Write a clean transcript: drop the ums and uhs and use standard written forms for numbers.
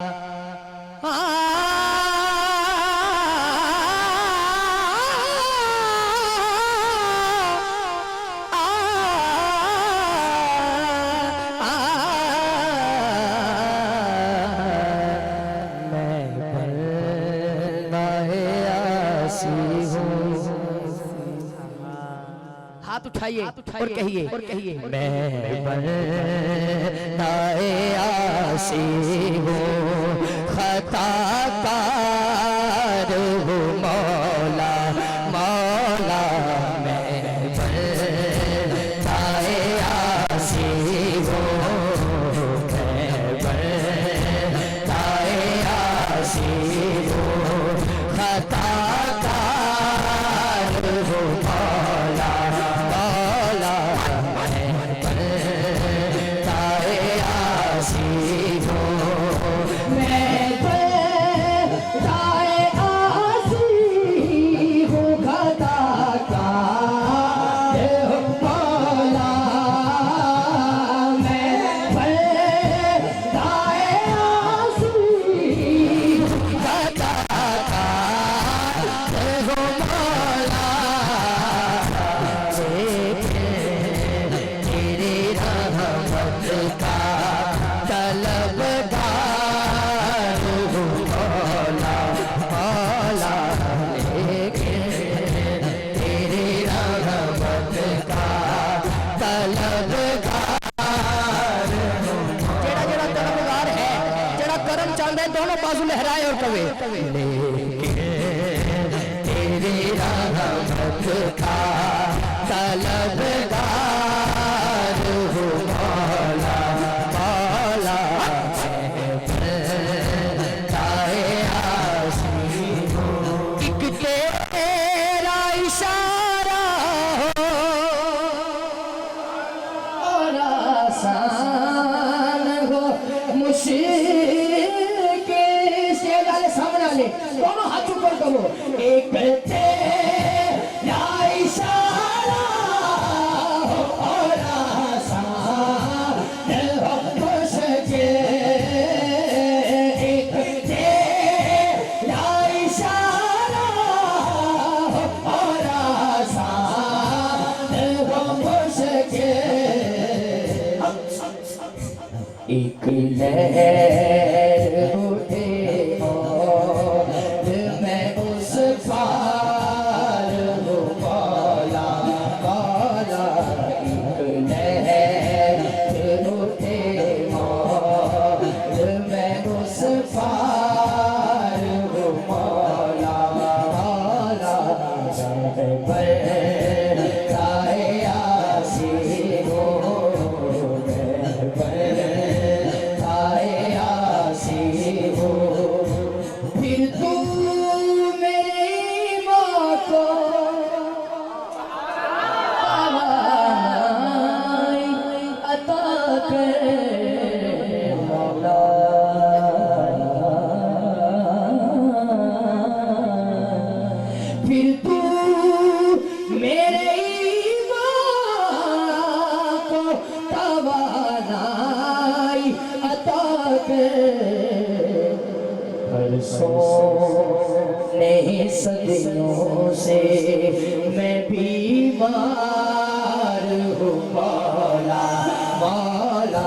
ہاتھ اٹھائیے اور کہیے میں بندۂ عاصی ہوں خطا کار ہوں مولا مولا میں بندۂ عاصی ہوں میں بندۂ عاصی ہوں خطا کار ہوں مولا دونوں بازو لہرائے اور کہے تیری رحمت کا طلبگار ہوں مولا مولا بندۂ عاصی ہوں ایک تیرا اشارہ ہو اور آسان ہو مشکل دونوں ہاتھ اوپر کرو ایک تیرا اشارہ ہو اور آسان ہو مشکل ایک تیرا اشارہ ہو اور آسان ہو مشکل ایک لہر اٹھے نہیں صدیوں سے میں بیمار ہوں مولا مولا